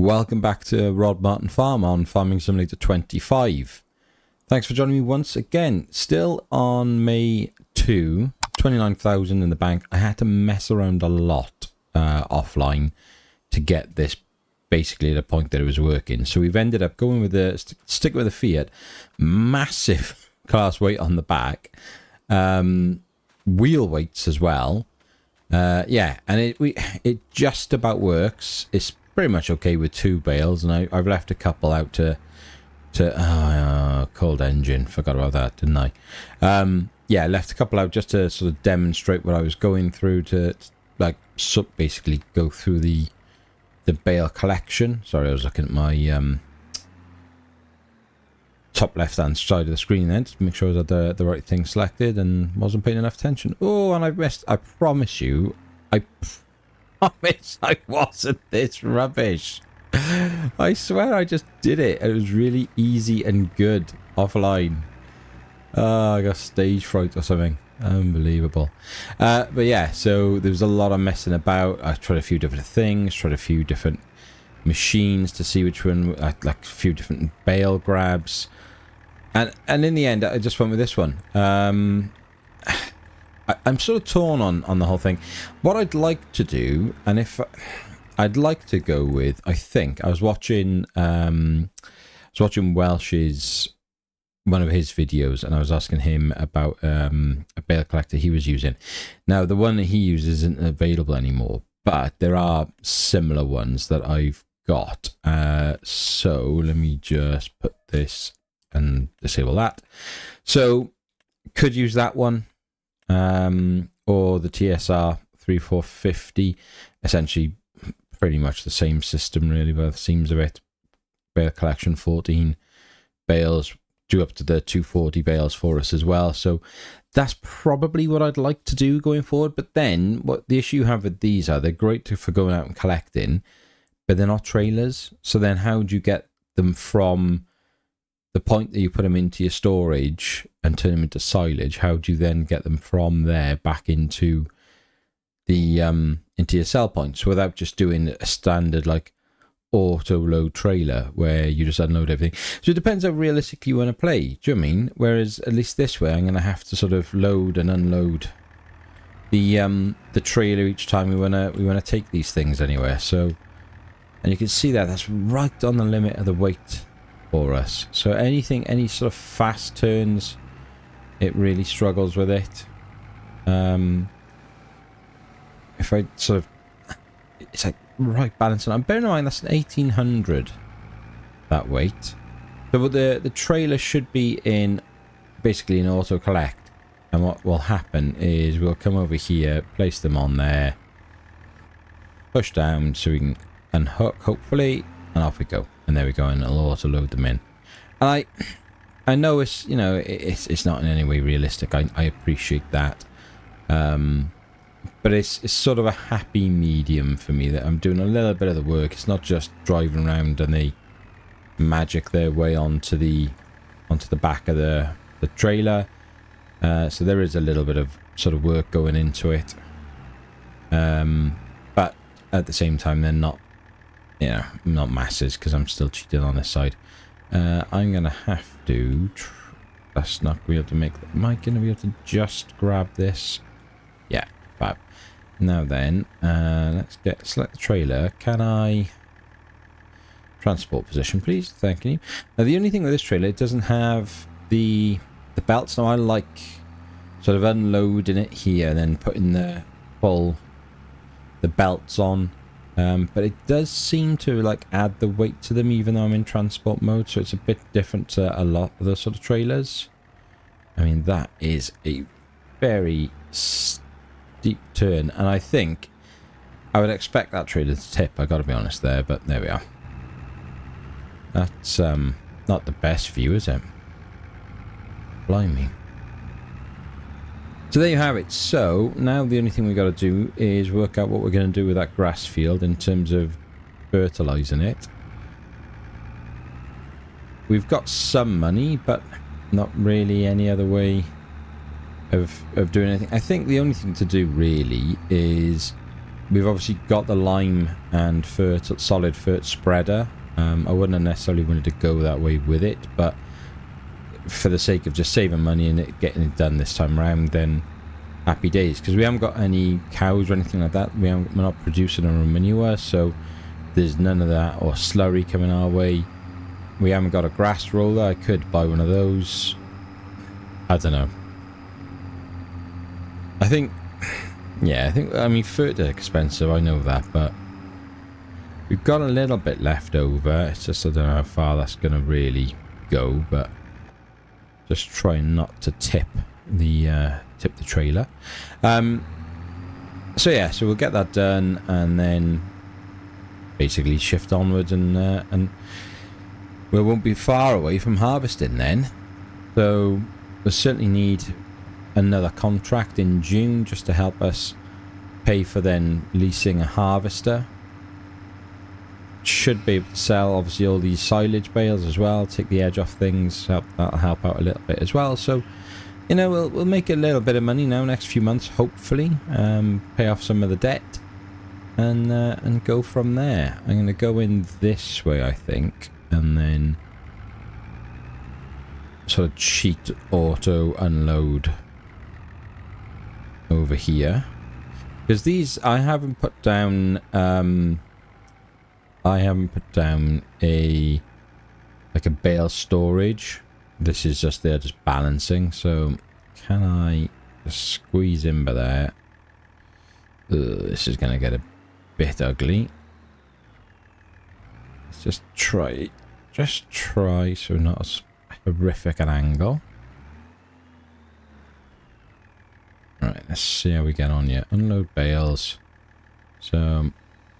Welcome back to Rodmarton Farm on Farming Simulator 25. Thanks for joining me once again. Still on May 2, 29,000 in the bank. I had to mess around a lot offline to get this basically at a point that it was working. So we've ended up going with the stick with the Fiat, massive class weight on the back, wheel weights as well. Yeah, and it just about works. It's pretty much okay with 2 bales, and I've left a couple out to cold engine. Forgot about that, didn't I? Yeah, left a couple out just to sort of demonstrate what I was going through to like basically go through the bale collection. Sorry, I was looking at my top left hand side of the screen then to make sure I had the right thing selected and wasn't paying enough attention. Oh, and I missed. I promise you, I promise I wasn't this rubbish. I swear I just did it. It was really easy and good offline. I got stage fright or something. Unbelievable. But yeah, so there was a lot of messing about. I tried a few different things, tried a few different machines to see which one, like a few different bale grabs. And in the end, I just went with this one. I'm sort of torn on the whole thing. What I'd like to do, and if I'd like to go with, I think I was watching Welsh's one of his videos, and I was asking him about a bale collector he was using. Now, the one that he uses isn't available anymore, but there are similar ones that I've got. So let me just put this and disable that. So could use that one, or the TSR 3450. Essentially pretty much the same system really by the seams of it. Bale collection, 14 bales, due up to the 240 bales for us as well. So that's probably what I'd like to do going forward. But then what the issue you have with these are, they're great for going out and collecting, but they're not trailers. So then how do you get them from the point that you put them into your storage and turn them into silage? How do you then get them from there back into the into your sell points without just doing a standard like auto load trailer where you just unload everything? So it depends how realistically you want to play. Do you know what I mean? Whereas at least this way I'm going to have to sort of load and unload the trailer each time we want to take these things anywhere. So, and you can see that's right on the limit of the weight for us. So any sort of fast turns, it really struggles with it. If I sort of, it's like right balancing. I'm bearing in mind that's an 1800 that weight. So the trailer should be in basically an auto collect, and what will happen is we'll come over here, place them on there, push down so we can unhook hopefully, and off we go. And there we go, and it'll auto load them in. And I know it's, you know, it's not in any way realistic. I appreciate that. But it's sort of a happy medium for me that I'm doing a little bit of the work. It's not just driving around and they magic their way onto the back of the trailer. So there is a little bit of sort of work going into it. But at the same time, they're not, you know, not masses because I'm still cheating on this side. I'm going to have to... That's not be able to make... Am I going to be able to just grab this? Yeah, fab. Now then, let's select the trailer. Can I... Transport position, please. Thank you. Now, the only thing with this trailer, it doesn't have the belts. Now, I like sort of unloading it here and then putting the belts on. But it does seem to like add the weight to them even though I'm in transport mode, so it's a bit different to a lot of the sort of trailers. I mean, that is a very steep turn, and I think I would expect that trailer to tip, I gotta be honest there, but there we are. That's not the best view, is it? Blimey. So there you have it. So now the only thing we got to do is work out what we're going to do with that grass field in terms of fertilizing it. We've got some money, but not really any other way of doing anything. I think the only thing to do really is we've obviously got the lime and solid fert spreader. I wouldn't have necessarily wanted to go that way with it, but for the sake of just saving money and getting it done this time around, then happy days. Because we haven't got any cows or anything like that. We're not producing our own manure, so there's none of that, or slurry coming our way. We haven't got a grass roller. I could buy one of those. I don't know. I think, I mean, fert is expensive, I know that, but we've got a little bit left over. It's just, I don't know how far that's going to really go, but just trying not to tip the trailer. So yeah, so we'll get that done and then basically shift onwards, and we won't be far away from harvesting then. So we'll certainly need another contract in June just to help us pay for then leasing a harvester. Should be able to sell obviously all these silage bales as well, take the edge off things. That'll help out a little bit as well. So, you know, we'll make a little bit of money now next few months, hopefully. Pay off some of the debt and go from there. I'm going to go in this way, I think, and then sort of cheat auto unload over here, because these I haven't put down a bale storage. This is just there, just balancing. So can I just squeeze in by there? This is gonna get a bit ugly. Let's just try so not as horrific an angle. Right, let's see how we get on here. Unload bales. So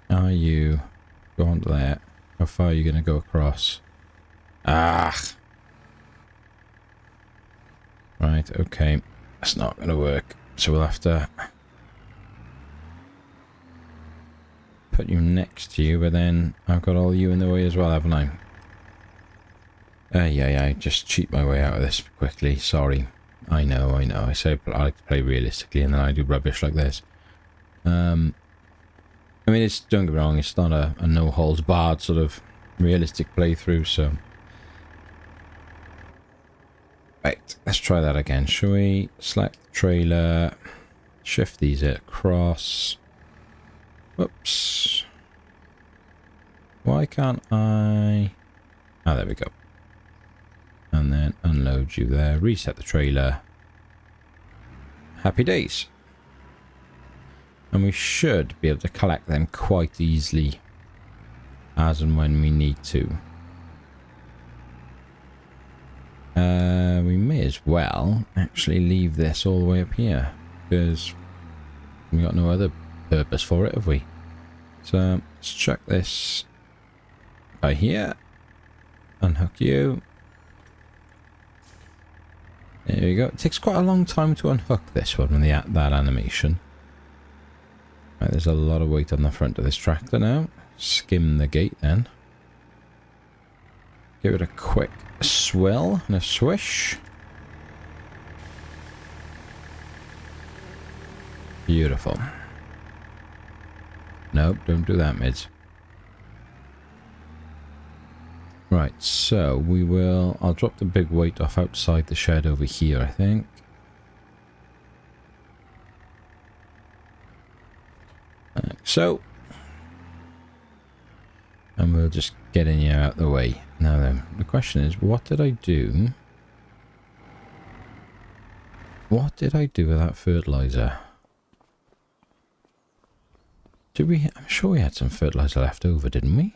are you go on to there? How far are you going to go across? Ah! Right, okay. That's not going to work. So we'll have to put you next to you, but then I've got all you in the way as well, haven't I? Yeah, just cheat my way out of this quickly. Sorry. I know. I say I like to play realistically, and then I do rubbish like this. I mean, it's, don't get me wrong, it's not a no holds barred sort of realistic playthrough, so. Right, let's try that again. Shall we select the trailer, shift these across. Whoops. Why can't I? Ah, there we go. And then unload you there, reset the trailer. Happy days. And we should be able to collect them quite easily as and when we need to. We may as well actually leave this all the way up here, because we got no other purpose for it, have we? So let's chuck this by here. Unhook you. There we go. It takes quite a long time to unhook this one when that animation. Right, there's a lot of weight on the front of this tractor now. Skim the gate then. Give it a quick swill and a swish. Beautiful. Nope, don't do that, mids. Right, so we will... I'll drop the big weight off outside the shed over here, I think. Like so. And we'll just get in here out the way. Now then, the question is, what did I do? What did I do with that fertilizer? Did we... I'm sure we had some fertilizer left over, didn't we?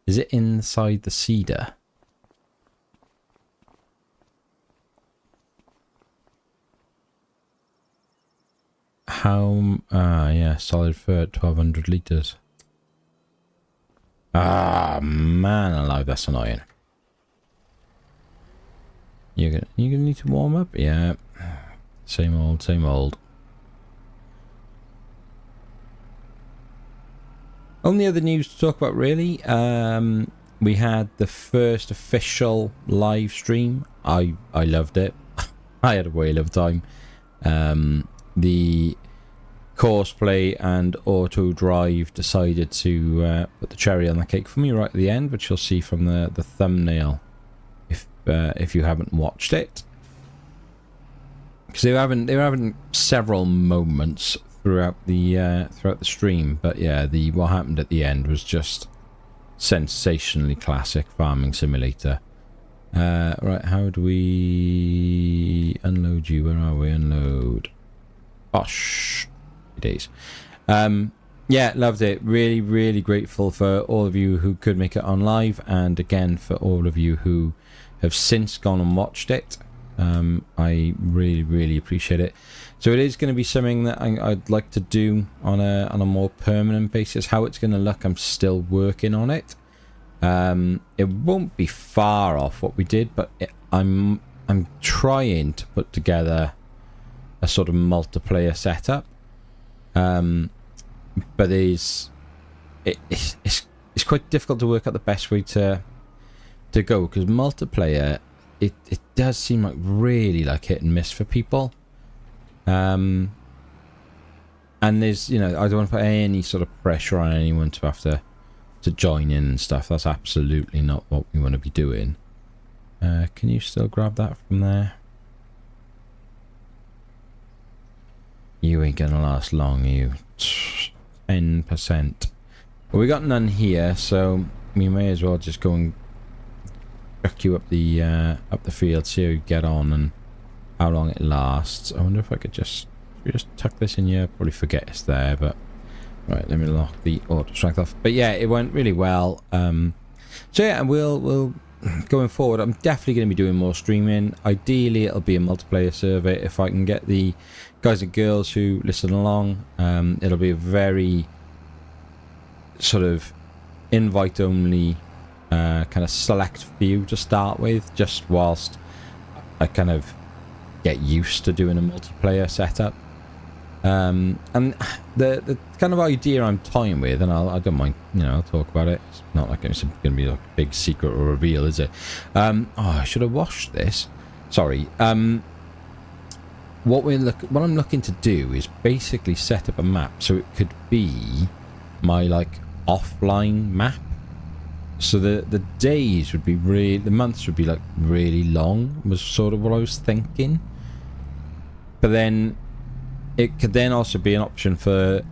Is it inside the cedar? How... yeah, solid fert, 1200 litres. Ah, man alive, that's annoying. You're gonna need to warm up? Yeah. Same old, same old. Only other news to talk about, really. We had the first official live stream. I loved it. I had a whale of a time. The Courseplay and Auto Drive decided to put the cherry on the cake for me right at the end, which you'll see from the thumbnail if you haven't watched it. Because they were having several moments throughout the stream, but yeah, what happened at the end was just sensationally classic Farming Simulator. Right, how do we unload you? Where are we? Unload. Gosh, days. Yeah, loved it. Really, really grateful for all of you who could make it on live, and again for all of you who have since gone and watched it. I really, really appreciate it. So it is going to be something that I'd like to do on a more permanent basis. How it's going to look, I'm still working on it. It won't be far off what we did, but I'm trying to put together a sort of multiplayer setup. But it's quite difficult to work out the best way to go, because multiplayer, it does seem like really like hit and miss for people. And there's, I don't want to put any sort of pressure on anyone to have to join in and stuff. That's absolutely not what we want to be doing. Can you still grab that from there? You ain't gonna last long, you. 10%. Well, we got none here, so we may as well just go and chuck you up the field, see how you get on and how long it lasts. I wonder if I could just tuck this in here. Probably forget it's there, but right, let me lock the auto strength off. But yeah, it went really well. So yeah, and we'll going forward, I'm definitely going to be doing more streaming. Ideally, it'll be a multiplayer server if I can get the guys and girls who listen along. It'll be a very sort of invite only kind of select few to start with, just whilst I kind of get used to doing a multiplayer setup. And the kind of idea I'm toying with, and I don't mind, I'll talk about it. It's not like it's going to be like a big secret or reveal, is it? Oh, I should have washed this. Sorry. What I'm looking to do is basically set up a map so it could be my like offline map. So the days would be the months would be like really long, was sort of what I was thinking. But then it could then also be an option for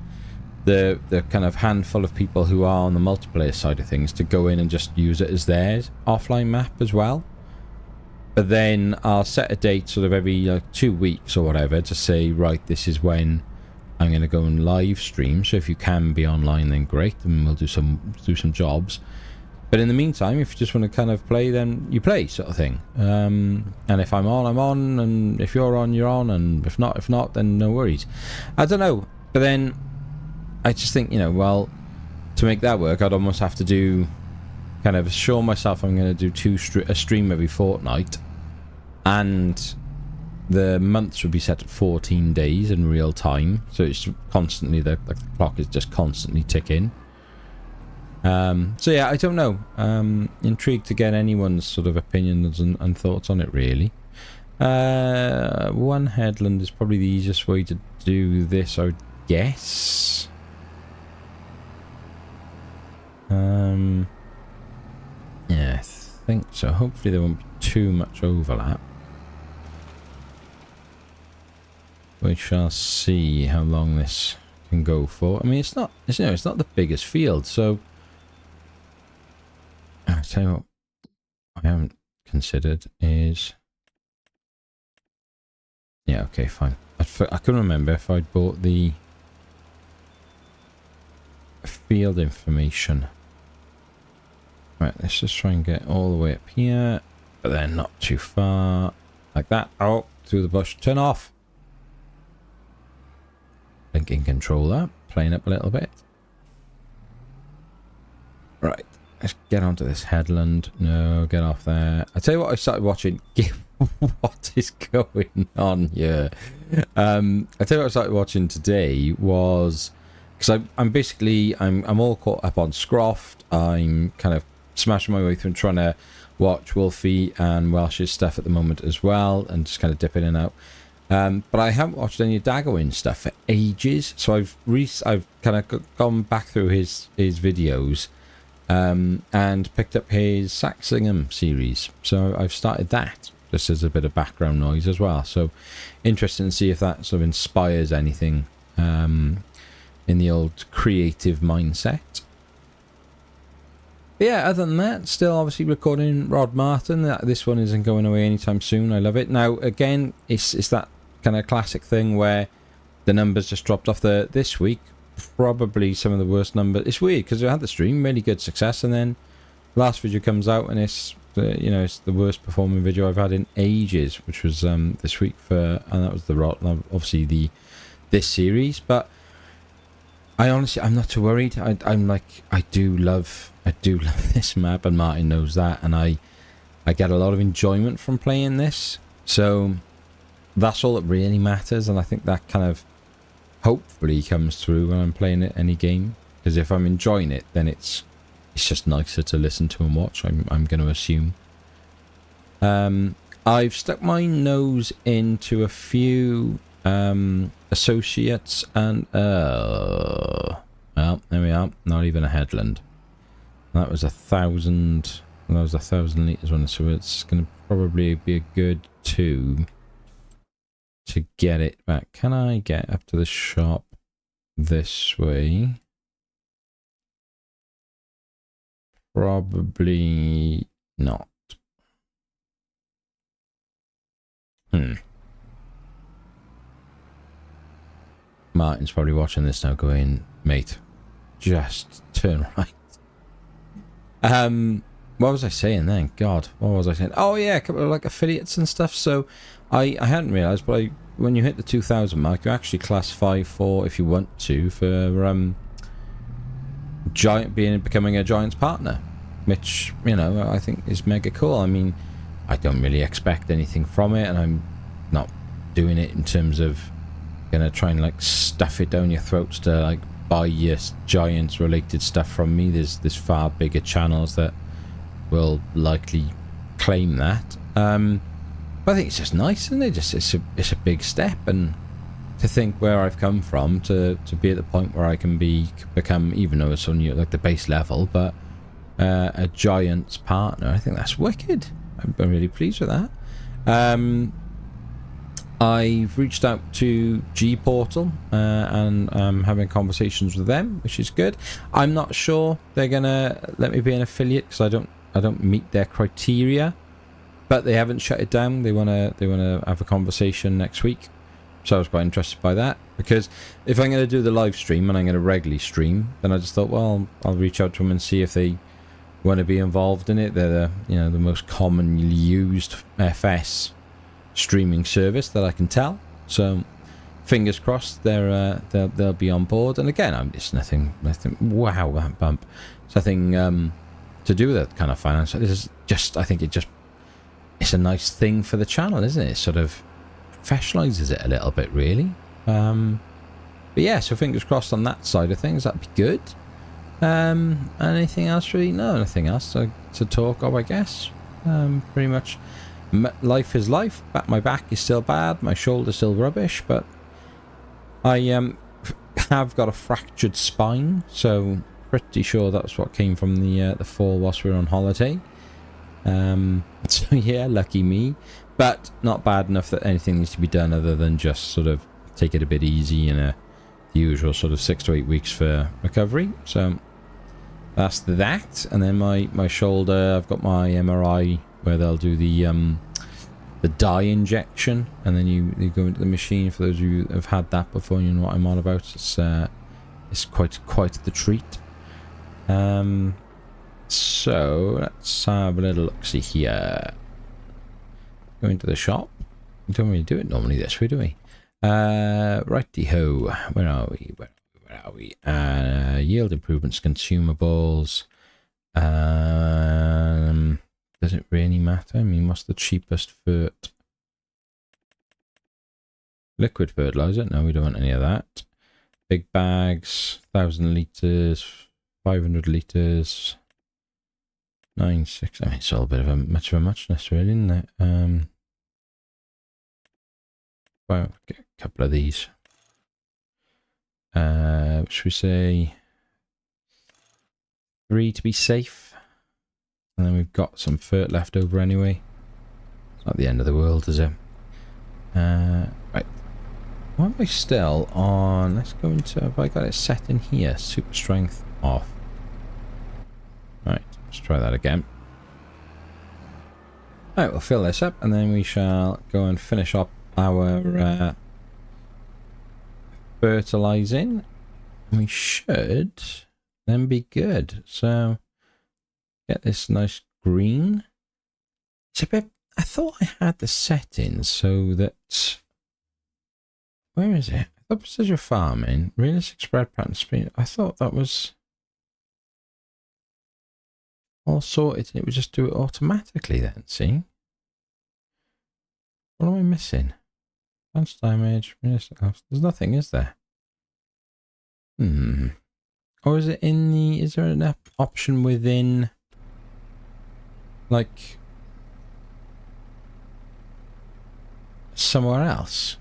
the kind of handful of people who are on the multiplayer side of things to go in and just use it as their offline map as well. But then I'll set a date sort of every 2 weeks or whatever to say, right, this is when I'm going to go and live stream. So if you can be online, then great, and we'll do some jobs. But in the meantime, if you just want to kind of play, then you play, sort of thing. And if I'm on, I'm on, and if you're on, you're on, and if not, then no worries. I don't know. But then I just think, well, to make that work, I'd almost have to do kind of assure myself I'm going to do a stream every fortnight, and the months would be set at 14 days in real time. So it's constantly, the clock is just constantly ticking. So yeah, I don't know. Intrigued to get anyone's sort of opinions and thoughts on it, really. One headland is probably the easiest way to do this, I would guess. Yeah, I think so. Hopefully there won't be too much overlap. We shall see how long this can go for. I mean, it's not the biggest field, so I'll tell you what I haven't considered is... Yeah, okay, fine. I couldn't remember if I'd bought the field information. Right, let's just try and get all the way up here, but then not too far. Like that. Oh, through the bush. Turn off. Linking controller. Playing up a little bit. Right. Let's get onto this headland. No, get off there. I tell you what I started watching. What is going on here? I tell you what I started watching today was... Because I'm all caught up on Scroft. I'm kind of smashing my way through and trying to watch Wolfie and Welsh's stuff at the moment as well, and just kind of dip in and out. But I haven't watched any Daggerwin stuff for ages, so I've kind of gone back through his videos and picked up his Saxingham series. So I've started that just as a bit of background noise as well. So interesting to see if that sort of inspires anything in the old creative mindset. But yeah, other than that, still obviously recording Rodmarton. This one isn't going away anytime soon. I love it. Now again, it's that kind of classic thing where the numbers just dropped off this week. Probably some of the worst numbers. It's weird because I had the stream, really good success, and then last video comes out and it's it's the worst performing video I've had in ages, which was this week and that was the obviously this series. But I'm not too worried. I'm like, I do love this map, and Martin knows that, and I get a lot of enjoyment from playing this, so that's all that really matters. And I think that kind of hopefully comes through when I'm playing any game, because if I'm enjoying it, then it's just nicer to listen to and watch, I'm going to assume. I've stuck my nose into a few associates, and well, there we are. Not even a headland. That was 1,000. That was 1,000 litres one, so it's going to probably be a good 2 to get it back. Can I get up to the shop this way? Probably not. Martin's probably watching this now going, mate, just turn right. What was I saying then? God, what was I saying? Oh yeah, a couple of like affiliates and stuff. So I hadn't realised, but when you hit the 2,000 mark, you actually classify for, if you want to, for becoming a Giants partner, which, I think is mega cool. I mean, I don't really expect anything from it, and I'm not doing it in terms of gonna try and like stuff it down your throats to like buy your Giants related stuff from me. There's far bigger channels that will likely claim that. But I think it's just nice, isn't it? It's a big step, and to think where I've come from to be at the point where I can become, even though it's only like the base level, but a Giants partner. I think that's wicked. I'm really pleased with that. I've reached out to G Portal and I'm having conversations with them, which is good. I'm not sure they're gonna let me be an affiliate because I don't meet their criteria, but they haven't shut it down. They wanna have a conversation next week, so I was quite interested by that, because if I'm gonna do the live stream and I'm gonna regularly stream, then I just thought, well, I'll reach out to them and see if they want to be involved in it. They're the most commonly used FS streaming service that I can tell, so fingers crossed they'll be on board. And again, it's nothing wow, that bump, it's nothing to do with that kind of finance. This is just, I think it's a nice thing for the channel, isn't it? It sort of professionalizes it a little bit, really. But yeah, so fingers crossed on that side of things. That'd be good. Anything else really? No, nothing else to talk of, I guess. Pretty much life is life. My back is still bad, my shoulder's still rubbish, but I have got a fractured spine, so pretty sure that's what came from the fall whilst we were on holiday. So yeah, lucky me, but not bad enough that anything needs to be done other than just sort of take it a bit easy in the usual sort of 6 to 8 weeks for recovery. So that's that. And then my shoulder, I've got my MRI where they'll do the dye injection, and then you go into the machine. For those of you who have had that before, you know what I'm on about. It's quite the treat. So let's have a little look. See here. Go into the shop. We don't really do it normally this way, do we? Righty ho. Where are we? Where are we? Yield improvements, consumables. Does it really matter? I mean, what's the cheapest fert? Liquid fertilizer? No, we don't want any of that. Big bags, 1,000 litres, 500 litres, 9.6. I mean, it's all a bit of much of a muchness, really, isn't it? Well, get a couple of these. Should we say 3 to be safe? And then we've got some fert left over anyway. It's not the end of the world, is it? Right. Why am I still on? Let's go into... Have I got it set in here? Super strength off. Right. Let's try that again. Right. We'll fill this up and then we shall go and finish up our fertilizing. And we should then be good. So get this nice green. It's a bit... I thought I had the settings so that... Where is it? I thought precision farming, realistic spread pattern speed. I thought that was all sorted and it would just do it automatically then, see? What am I missing? Advanced damage, realistic... There's nothing, is there? Or is it in the... Is there an option within... Like... somewhere else?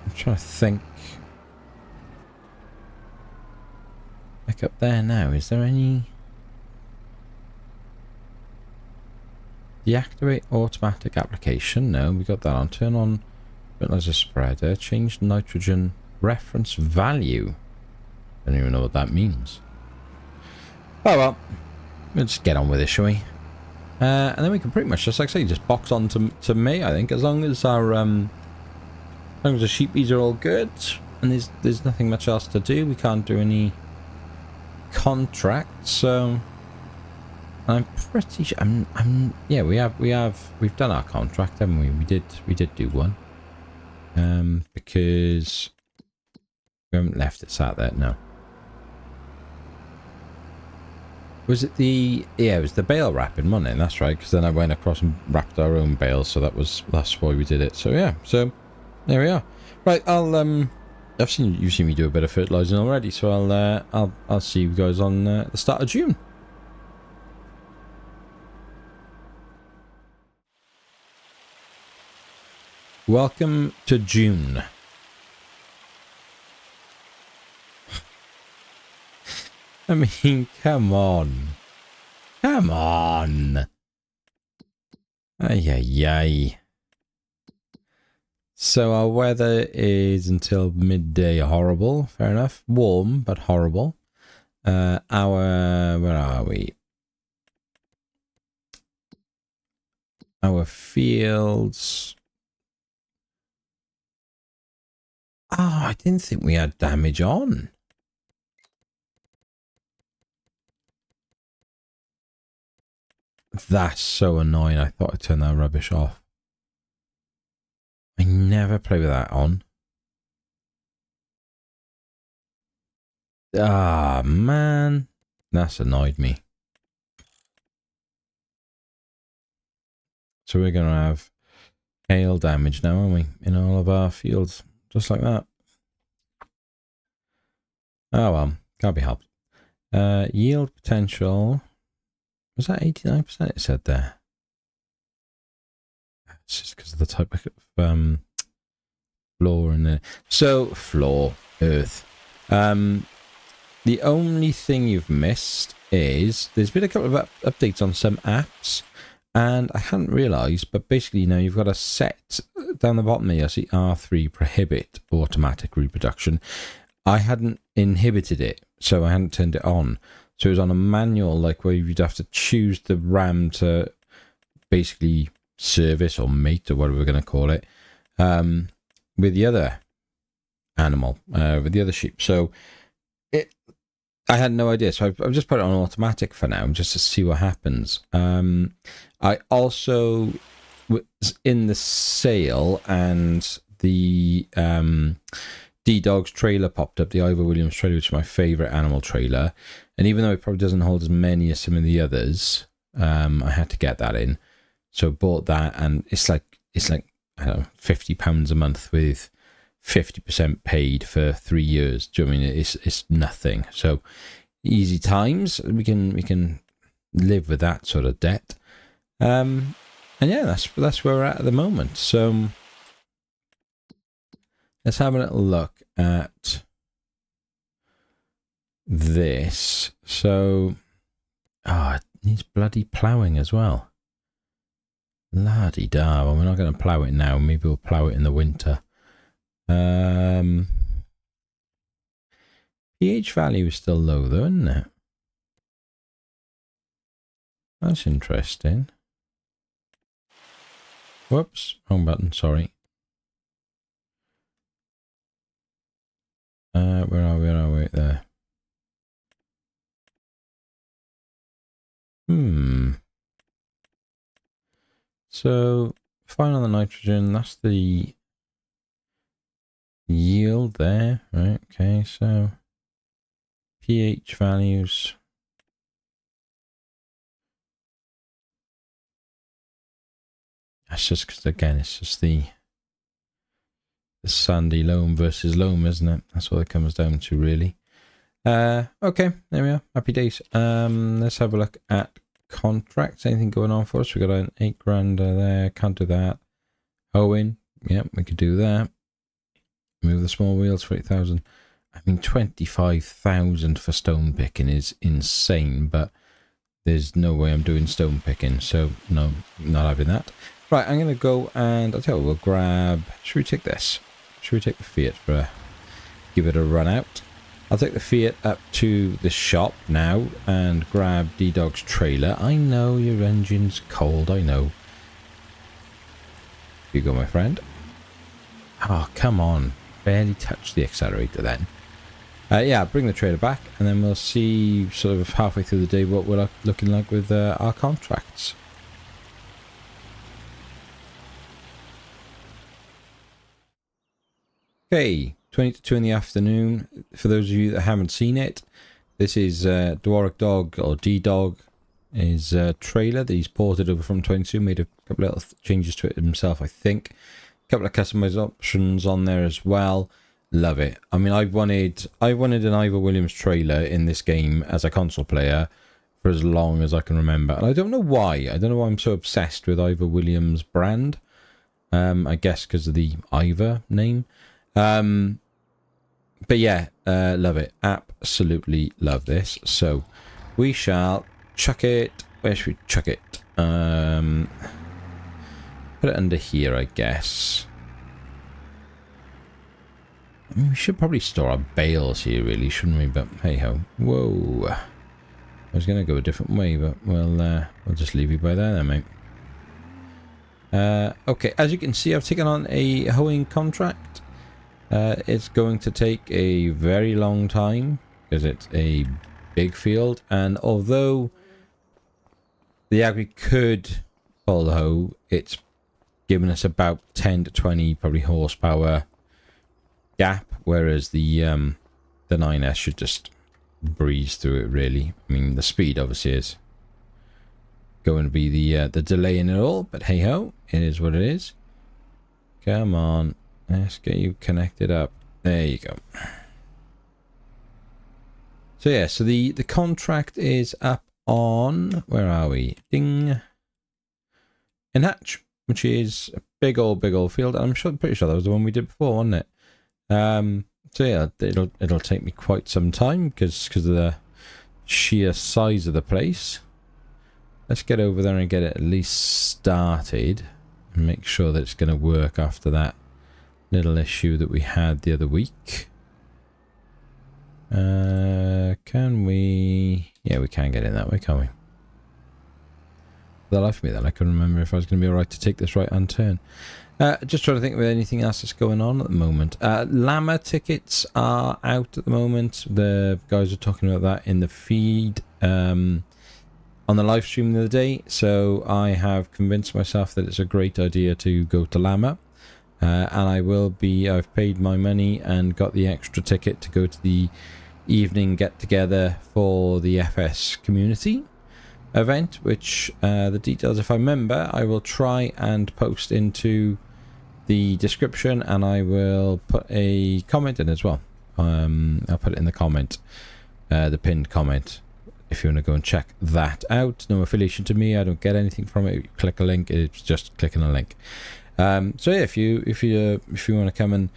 I'm trying to think. Like up there now, is there any... Deactivate automatic application? No, we got that on. Turn on fertilizer spreader. Change nitrogen reference value. I don't even know what that means. Oh well. We'll just get on with it, shall we? And then we can pretty much just, like I say, just box on to May, I think. As long as our... as long as the sheepies are all good and there's nothing much else to do, we can't do any contracts. So I'm pretty sure yeah, we've done our contract, haven't we? We did do one. Because we haven't left it sat there. No. Was it the... Yeah, it was the bale wrapping, wasn't it? That's right, because then I went across and wrapped our own bales, so that's why we did it. So yeah, so there we are. Right, you've seen me do a bit of fertilizing already, so I'll see you guys on the start of June. Welcome to June. I mean, come on. Come on. Ay, ay, ay. So our weather is until midday horrible. Fair enough. Warm, but horrible. Where are we? Our fields. Oh, I didn't think we had damage on. That's so annoying. I thought I'd turn that rubbish off. I never play with that on. Ah, man. That's annoyed me. So we're going to have hail damage now, aren't we? In all of our fields. Just like that. Oh, well. Can't be helped. Yield potential... Was that 89% it said there? It's just because of the type of floor in there. So, floor, earth. The only thing you've missed is there's been a couple of updates on some apps, and I hadn't realised, but basically now you've got a set down the bottom there. I see R3 prohibit automatic reproduction. I hadn't inhibited it, so I hadn't turned it on. So it was on a manual, like where you'd have to choose the ram to basically service or mate or whatever we're going to call it with the other animal, with the other sheep. So I had no idea. So I've just put it on automatic for now, just to see what happens. I also was in the sale and the D-Dog's trailer popped up, the Ivor Williams trailer, which is my favourite animal trailer. And even though it probably doesn't hold as many as some of the others, I had to get that in. So bought that, and it's like I don't know, £50 a month with 50% paid for 3 years. Do you know what I mean? It's nothing. So easy times. We can live with that sort of debt. And yeah, that's where we're at the moment. So let's have a little look at this. So, it needs bloody ploughing as well. La-di-da. Well, we're not going to plough it now. Maybe we'll plough it in the winter. pH value is still low though, isn't it? That's interesting. Whoops, wrong button, sorry. Where are we? There. So, fine on the nitrogen, that's the yield there, right? Okay, so pH values. That's just because, again, it's just the sandy loam versus loam, isn't it? That's what it comes down to, really. Okay, there we are. Happy days. Let's have a look at contracts. Anything going on for us? We got an 8 grand there. Can't do that. Hoeing. Yep, we could do that. Move the small wheels for 8,000. I mean, 25,000 for stone picking is insane, but there's no way I'm doing stone picking, so no, not having that. Right, I'm going to go and I'll tell you what, we'll grab... Should we take this? Should we take the Fiat for give it a run out? I'll take the Fiat up to the shop now and grab D-Dog's trailer. I know your engine's cold, I know. Here you go, my friend. Oh, come on. Barely touch the accelerator then. Yeah, bring the trailer back and then we'll see sort of halfway through the day what we're looking like with our contracts. Okay, 20 to 2 in the afternoon. For those of you that haven't seen it, this is Dwarric Dog, or D-Dog, his trailer that he's ported over from 22. Made a couple of little changes to it himself, I think. A couple of customized options on there as well. Love it. I mean, I wanted an Ivor Williams trailer in this game as a console player for as long as I can remember. And I don't know why. I don't know why I'm so obsessed with Ivor Williams brand. I guess because of the Ivor name. But yeah, love it. Absolutely love this. So we shall chuck it. Where should we chuck it? Put it under here, I guess. I mean, we should probably store our bales here, really, shouldn't we? But hey ho. Whoa. I was going to go a different way, but we'll just leave you by there then, mate. Okay, as you can see, I've taken on a hoeing contract. It's going to take a very long time because it's a big field, and although the Agri could pull the hoe, it's given us about 10 to 20 probably horsepower gap, whereas the 9S should just breeze through it, really. I mean, the speed obviously is going to be the delay in it all, but hey ho, it is what it is. Come on. Let's get you connected up. There you go. So yeah, so the contract is up on, where are we? Ding. In Hatch, which is a big old field. I'm pretty sure that was the one we did before, wasn't it? So yeah, it'll take me quite some time because of the sheer size of the place. Let's get over there and get it at least started and make sure that it's going to work after that little issue that we had the other week. Can we... Yeah, we can get in that way, can't we? For the life of me then, I couldn't remember if I was going to be alright to take this right-hand turn. Just trying to think of anything else that's going on at the moment. Llama tickets are out at the moment. The guys were talking about that in the feed on the live stream the other day. So I have convinced myself that it's a great idea to go to Llama. And I will be, I've paid my money and got the extra ticket to go to the evening get-together for the FS community event, which the details, if I remember, I will try and post into the description, and I will put a comment in as well. I'll put it in the comment, the pinned comment if you want to go and check that out. No affiliation to me. I don't get anything from it. You click a link. It's just clicking a link. So yeah, if you want to come and,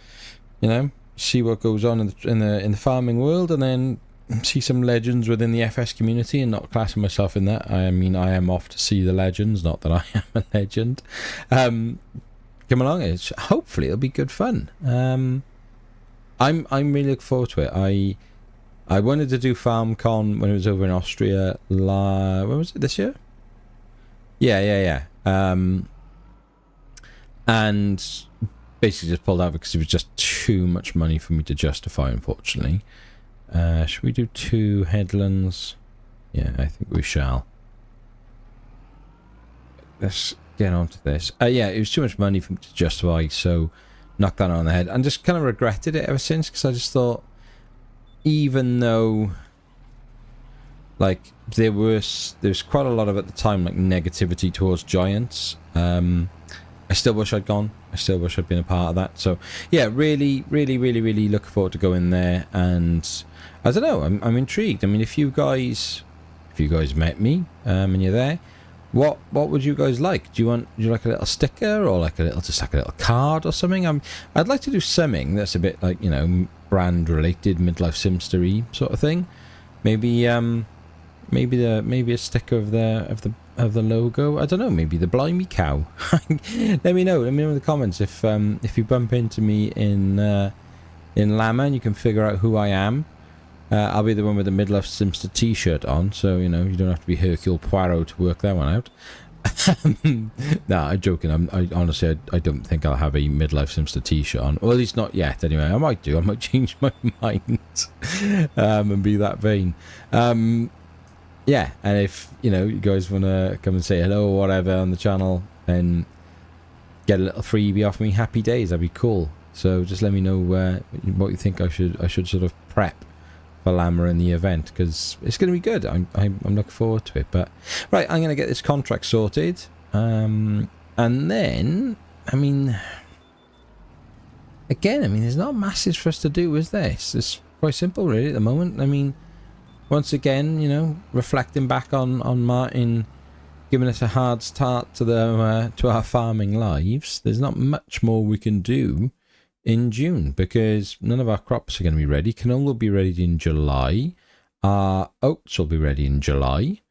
you know, see what goes on in the farming world, and then see some legends within the FS community, and not classing myself in that. I mean, I am off to see the legends, not that I am a legend. Come along. Hopefully it'll be good fun. I'm really looking forward to it. I wanted to do FarmCon when it was over in Austria. When was it, this year? Yeah. And basically just pulled out because it was just too much money for me to justify, unfortunately. Should we do 2 headlands? Yeah, I think we shall. Let's get on to this. Yeah, it was too much money for me to justify, so knocked that on the head. And just kind of regretted it ever since, because I just thought, even though, like, there's quite a lot of, at the time, like, negativity towards Giants. I still wish I'd gone. I still wish I'd been a part of that. So yeah, really looking forward to going there. And I don't know, I'm intrigued. I mean, if you guys met me and you're there, what would you guys like? Do you like a little sticker, or like a little card or something? I'd like to do something that's a bit like, you know, brand related, midlife Simster-y sort of thing. Maybe a sticker of the logo. I don't know, maybe the Blimey cow. Let me know in the comments if you bump into me in Lama and you can figure out who I am. I'll be the one with the Midlife Simster t-shirt on, so you know, you don't have to be Hercule Poirot to work that one out. Nah, I'm joking. I honestly don't think I'll have a Midlife Simster t-shirt on, or at least not yet anyway. I might change my mind and be that vain. Yeah, and if, you know, you guys want to come and say hello or whatever on the channel and get a little freebie off me, happy days, that'd be cool. So just let me know what you think I should sort of prep for Llama in the event, because it's going to be good. I'm looking forward to it. But right, I'm going to get this contract sorted, and then, I mean, again, there's not masses for us to do, is there? It's quite simple, really, at the moment. I mean, once again, you know, reflecting back on Martin giving us a hard start to our farming lives, there's not much more we can do in June, because none of our crops are going to be ready. Canola will be ready in July. Our oats will be ready in July.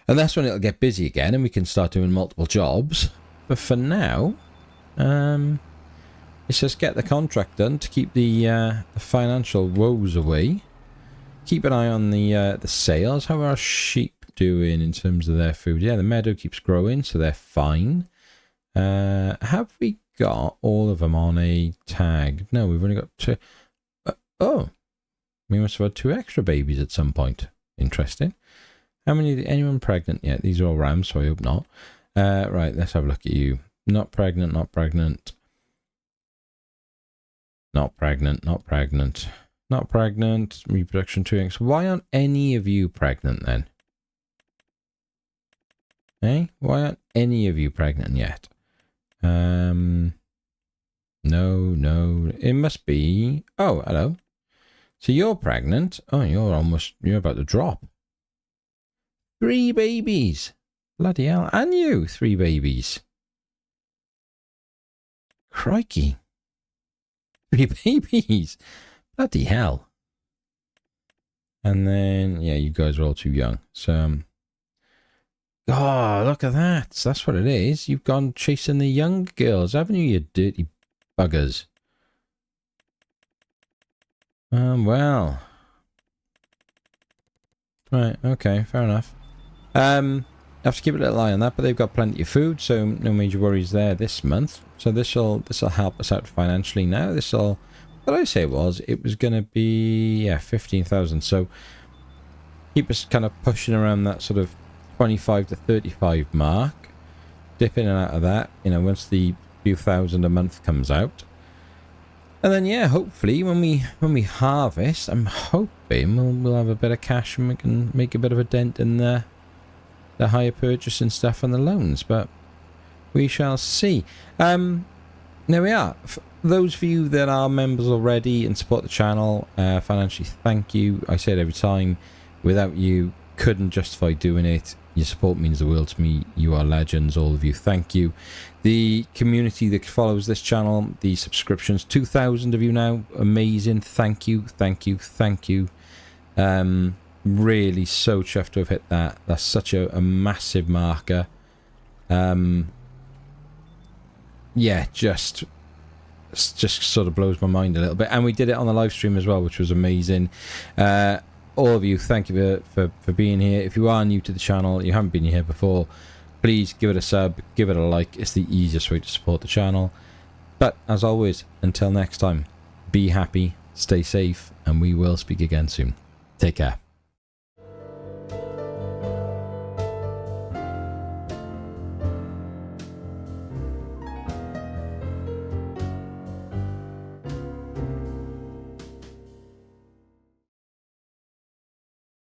And that's when it'll get busy again and we can start doing multiple jobs. But for now, let's just get the contract done to keep the financial woes away. Keep an eye on the sales. How are our sheep doing in terms of their food? Yeah, the meadow keeps growing, so they're fine. Have we got all of them on a tag? No, we've only got 2. Oh, we must have had 2 extra babies at some point. Interesting. How many? Anyone pregnant yet? These are all rams, so I hope not. Right, let's have a look at you. Not pregnant, not pregnant. Not pregnant, not pregnant. Not pregnant. Reproduction 2x. Why aren't any of you pregnant then? Eh? Why aren't any of you pregnant yet? No. It must be... Oh, hello. So you're pregnant. Oh, you're about to drop. 3 babies. Bloody hell. And you, 3 babies. Crikey. 3 babies. Bloody hell. And then, yeah, you guys are all too young. So, oh, look at that. That's what it is. You've gone chasing the young girls, haven't you, you dirty buggers? Well. Right, okay, fair enough. Have to keep a little eye on that, but they've got plenty of food, so no major worries there this month. So this'll help us out financially now. What did I say it was going to be, yeah, 15,000. So keep us kind of pushing around that sort of 25 to 35 mark. Dip in and out of that, you know, once the few thousand a month comes out. And then, yeah, hopefully when we harvest, I'm hoping we'll have a bit of cash and we can make a bit of a dent in the higher purchase and stuff and the loans. But we shall see. There we are. For those of you that are members already and support the channel financially, thank you. I say it every time. Without you, couldn't justify doing it. Your support means the world to me. You are legends, all of you. Thank you. The community that follows this channel, the subscriptions, 2,000 of you now. Amazing. Thank you, thank you, thank you. Really so chuffed to have hit that. That's such a massive marker. Yeah, just sort of blows my mind a little bit. And we did it on the live stream as well, which was amazing. All of you, thank you for being here. If you are new to the channel, you haven't been here before, please give it a sub, give it a like. It's the easiest way to support the channel. But as always, until next time, be happy, stay safe, and we will speak again soon. Take care.